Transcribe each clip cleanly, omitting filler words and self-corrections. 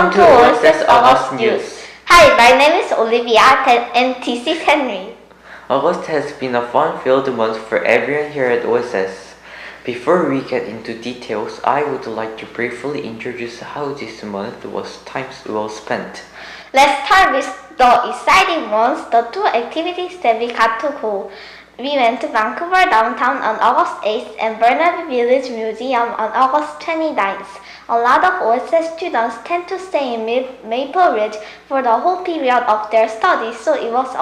Welcome to Oss News. Hi, my name is Olivia and this is Henry. August has been a fun-filled month for everyone here at OSS. Before we get into details, I would like to briefly introduce how this month was time well spent. Let's start with the exciting ones, the two activities that we got to go. We went to Vancouver downtown on August 8th and Burnaby Village Museum on August 29th. A lot of OSS students tend to stay in Maple Ridge for the whole period of their studies, so it was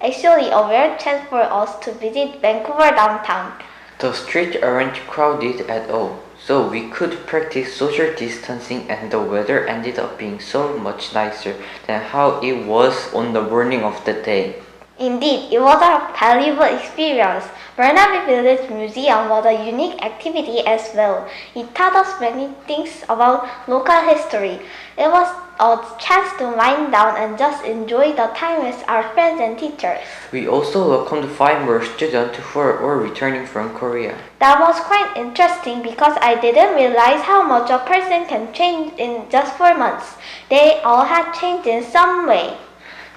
actually a rare chance for us to visit Vancouver downtown. The streets aren't crowded at all, so we could practice social distancing, and the weather ended up being so much nicer than how it was on the morning of the day. Indeed, it was a valuable experience. Burnaby Village Museum was a unique activity as well. It taught us many things about local history. It was a chance to wind down and just enjoy the time with our friends and teachers. We also welcomed 5 more students who are returning from Korea. That was quite interesting because I didn't realize how much a person can change in just 4 months. They all had changed in some way.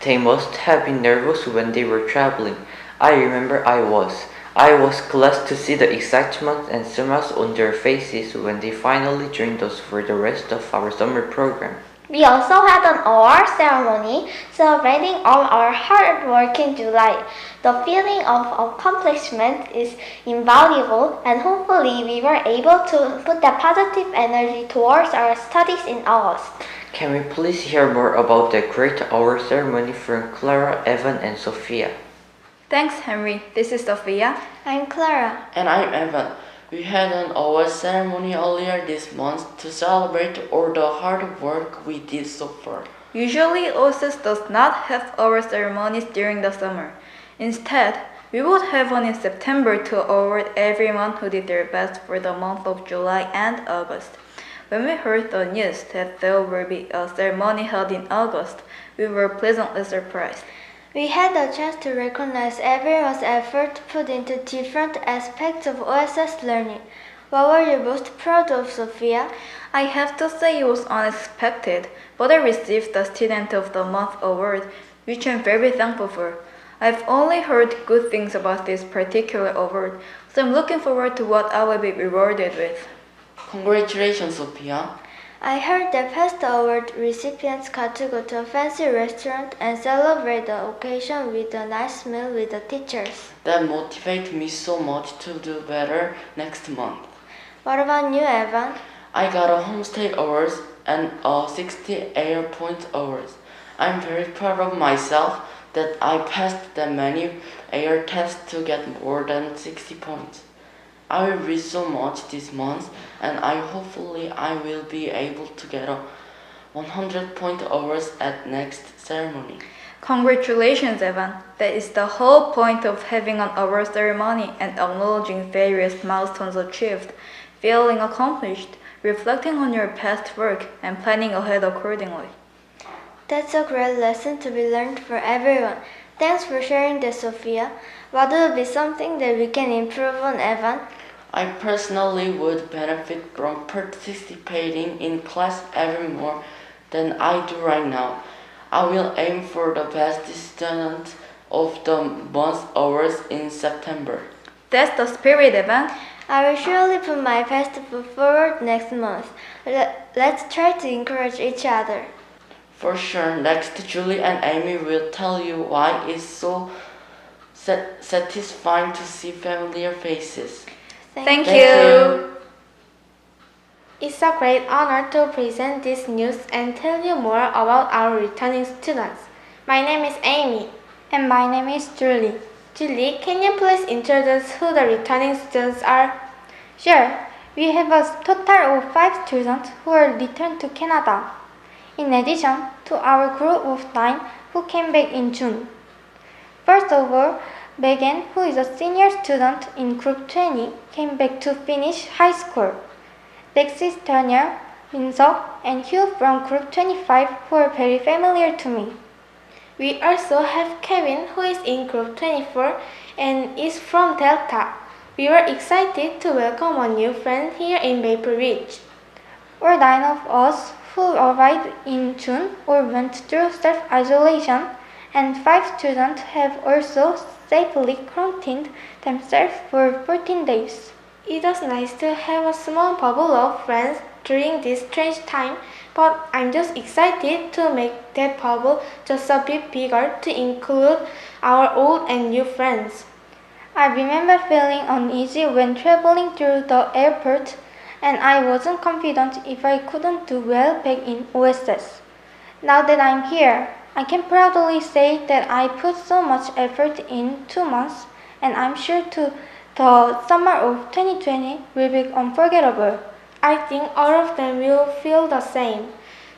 They must have been nervous when they were traveling. I remember I was. I was glad to see the excitement and smiles on their faces when they finally joined us for the rest of our summer program. We also had an award ceremony celebrating all our hard work in July. The feeling of accomplishment is invaluable, and hopefully we were able to put that positive energy towards our studies in August. Can we please hear more about the great award ceremony from Clara, Evan, and Sophia? Thanks, Henry. This is Sophia. I'm Clara. And I'm Evan. We had an award ceremony earlier this month to celebrate all the hard work we did so far. Usually, OSS does not have award ceremonies during the summer. Instead, we would have one in September to award everyone who did their best for the month of July and August. When we heard the news that there will be a ceremony held in August, we were pleasantly surprised. We had the chance to recognize everyone's effort put into different aspects of OSS learning. What were you most proud of, Sophia? I have to say it was unexpected, but I received the Student of the Month award, which I'm very thankful for. I've only heard good things about this particular award, so I'm looking forward to what I will be rewarded with. Congratulations, Sophia. I heard that past award recipients got to go to a fancy restaurant and celebrate the occasion with a nice meal with the teachers. That motivates me so much to do better next month. What about you, Evan? I got a homestay award and a 60 air point award. I'm very proud of myself that I passed that many air tests to get more than 60 points. I will read so much this month, and hopefully I will be able to get a 100-point awards at next ceremony. Congratulations, Evan. That is the whole point of having an award ceremony and acknowledging various milestones achieved, feeling accomplished, reflecting on your past work, and planning ahead accordingly. That's a great lesson to be learned for everyone. Thanks for sharing that, Sophia. What will be something that we can improve on, Evan? I personally would benefit from participating in class even more than I do right now. I will aim for the best student of the month awards in September. That's the spirit, Evan. I will surely put my best foot forward next month. Let's try to encourage each other. For sure, next Julie and Amy will tell you why it's so satisfying to see familiar faces. Thank you. It's a great honor to present this news and tell you more about our returning students. My name is Amy. And my name is Julie. Julie, can you please introduce who the returning students are? Sure. We have a total of 5 students who are returned to Canada, in addition to our group of 9 who came back in June. First of all, Megan, who is a senior student in Group 20, came back to finish high school. Lexis, Tanya, Winsor, and Hugh from Group 25 who are very familiar to me. We also have Kevin, who is in Group 24 and is from Delta. We were excited to welcome a new friend here in Maple Ridge. All 9 of us who arrived in June or went through self-isolation, and 5 students have also safely quarantined themselves for 14 days. It was nice to have a small bubble of friends during this strange time, but I'm just excited to make that bubble just a bit bigger to include our old and new friends. I remember feeling uneasy when traveling through the airport, and I wasn't confident if I couldn't do well back in OSS. Now that I'm here, I can proudly say that I put so much effort in 2 months, and I'm sure the summer of 2020 will be unforgettable. I think all of them will feel the same.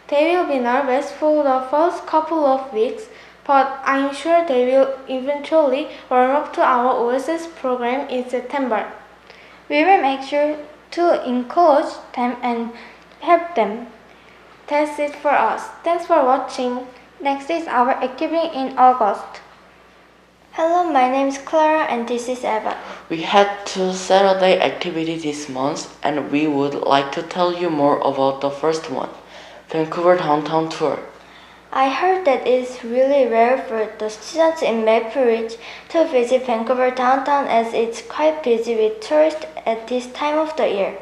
They will be nervous for the first couple of weeks, but I'm sure they will eventually warm up to our OSS program in September. We will make sure to encourage them and help them. That's it for us. Thanks for watching. Next is our activity in August. Hello, my name is Clara and this is Eva. We had 2 Saturday activities this month, and we would like to tell you more about the first one, Vancouver Downtown Tour. I heard that it is really rare for the students in Maple Ridge to visit Vancouver downtown as it's quite busy with tourists at this time of the year.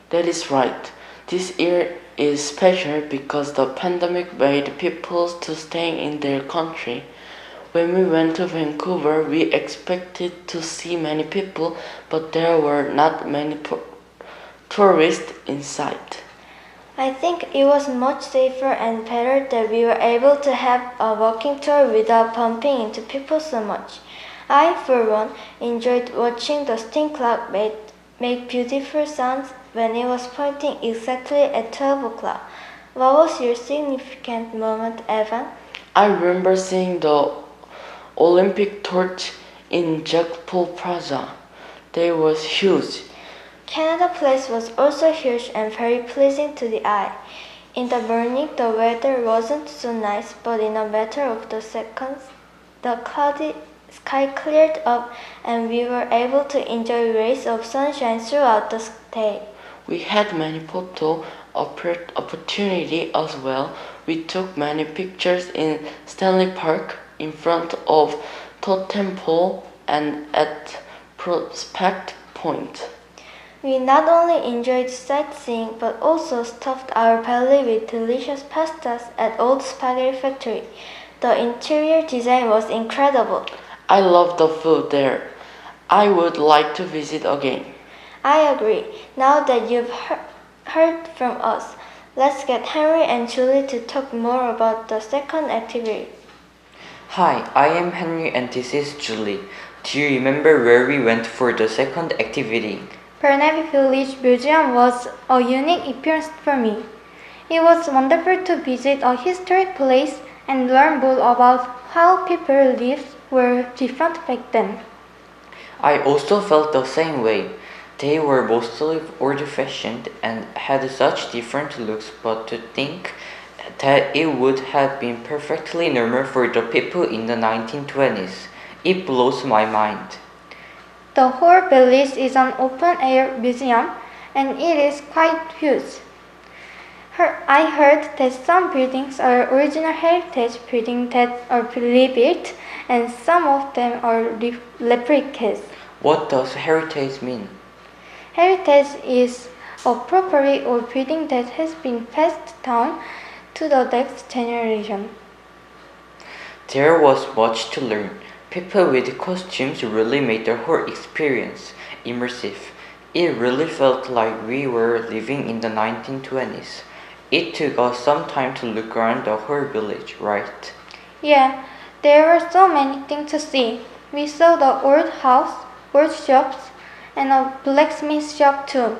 That is right. This year is special because the pandemic made people to stay in their country. When we went to Vancouver, we expected to see many people, but there were not many tourists in sight. I think it was much safer and better that we were able to have a walking tour without bumping into people so much. I, for one, enjoyed watching the steam cloud make beautiful sounds when it was pointing exactly at 12 o'clock. What was your significant moment, Evan? I remember seeing the Olympic torch in Jagpal Plaza. They was huge. Canada Place was also huge and very pleasing to the eye. In the morning, the weather wasn't so nice, but in a matter of the seconds, the cloudy sky cleared up and we were able to enjoy rays of sunshine throughout the day. We had many photo opportunity as well. We took many pictures in Stanley Park, in front of Totem Pole, and at Prospect Point. We not only enjoyed sightseeing but also stuffed our belly with delicious pastas at Old Spaghetti Factory. The interior design was incredible. I love the food there. I would like to visit again. I agree. Now that you've heard from us, let's get Henry and Julie to talk more about the second activity. Hi, I am Henry and this is Julie. Do you remember where we went for the second activity? Burnaby Village Museum was a unique experience for me. It was wonderful to visit a historic place and learn more about how people lived were different back then. I also felt the same way. They were mostly old-fashioned and had such different looks, but to think that it would have been perfectly normal for the people in the 1920s, it blows my mind. The whole village is an open-air museum and it is quite huge. I heard that some buildings are original heritage buildings that are rebuilt and some of them are replicas. What does heritage mean? Heritage is a property or building that has been passed down to the next generation. There was much to learn. People with costumes really made the whole experience immersive. It really felt like we were living in the 1920s. It took us some time to look around the whole village, right? Yeah, there were so many things to see. We saw the old house, old shops, and a blacksmith shop too.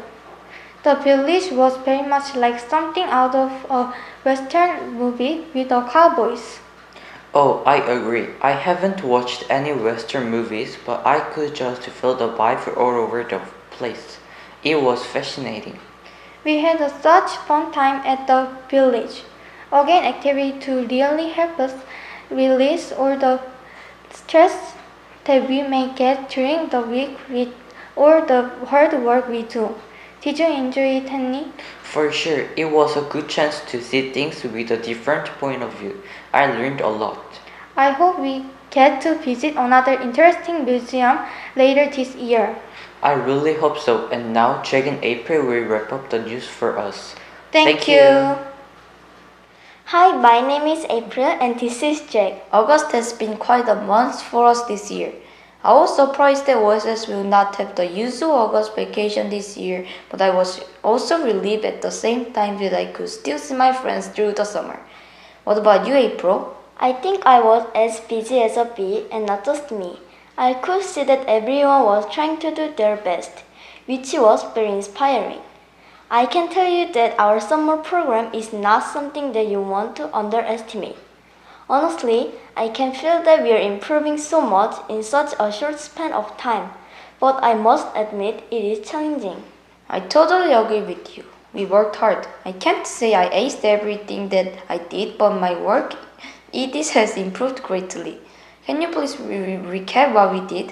The village was very much like something out of a Western movie with the cowboys. Oh, I agree. I haven't watched any Western movies, but I could just feel the vibe all over the place. It was fascinating. We had such fun time at the village. Again, activity to really help us release all the stress that we may get during the week with all the hard work we do. Did you enjoy it, Henny? For sure, it was a good chance to see things with a different point of view. I learned a lot. I hope we get to visit another interesting museum later this year. I really hope so. And now, Jack and April will wrap up the news for us. Thank you. Hi, my name is April and this is Jack. August has been quite a month for us this year. I was surprised that OSS will not have the usual August vacation this year, but I was also relieved at the same time that I could still see my friends through the summer. What about you, April? I think I was as busy as a bee, and not just me. I could see that everyone was trying to do their best, which was very inspiring. I can tell you that our summer program is not something that you want to underestimate. Honestly, I can feel that we are improving so much in such a short span of time, but I must admit it is challenging. I totally agree with you. We worked hard. I can't say I aced everything that I did, but my work ethics has improved greatly. Can you please recap what we did?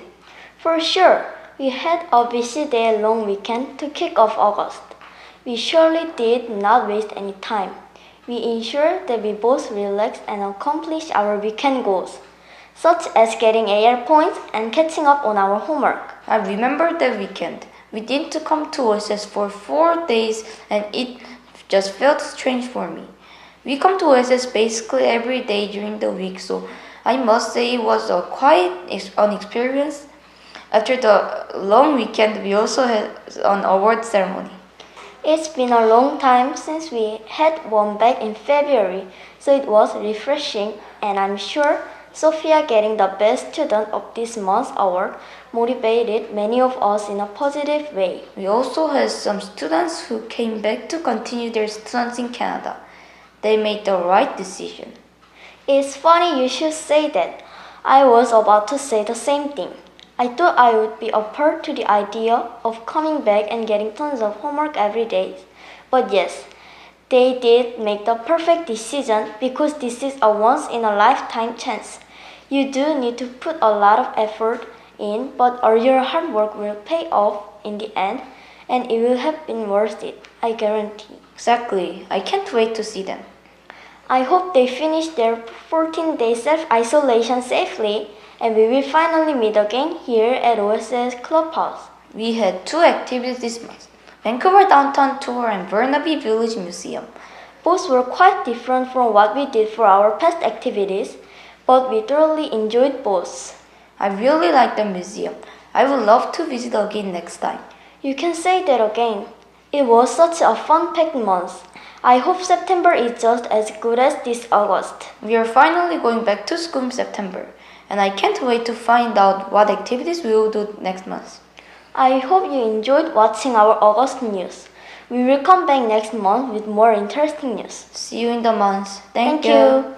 For sure, we had a busy day-long weekend to kick off August. We surely did not waste any time. We ensured that we both relaxed and accomplished our weekend goals, such as getting AR points and catching up on our homework. I remember that weekend. We didn't come to OSS for 4 days and it just felt strange for me. We come to OSS basically every day during the week, so I must say it was quite an experience. After the long weekend, we also had an award ceremony. It's been a long time since we had one back in February, so it was refreshing, and I'm sure Sophia getting the best student of this month's award motivated many of us in a positive way. We also had some students who came back to continue their studies in Canada. They made the right decision. It's funny you should say that. I was about to say the same thing. I thought I would be opposed to the idea of coming back and getting tons of homework every day. But yes, they did make the perfect decision because this is a once-in-a-lifetime chance. You do need to put a lot of effort in, but all your hard work will pay off in the end, and it will have been worth it, I guarantee. Exactly. I can't wait to see them. I hope they finish their 14-day self-isolation safely, and we will finally meet again here at OSS Clubhouse. We had 2 activities this month, Vancouver Downtown Tour and Burnaby Village Museum. Both were quite different from what we did for our past activities, but we thoroughly enjoyed both. I really like the museum. I would love to visit again next time. You can say that again. It was such a fun-packed month. I hope September is just as good as this August. We are finally going back to school in September, and I can't wait to find out what activities we will do next month. I hope you enjoyed watching our August news. We will come back next month with more interesting news. See you in the month. Thank you.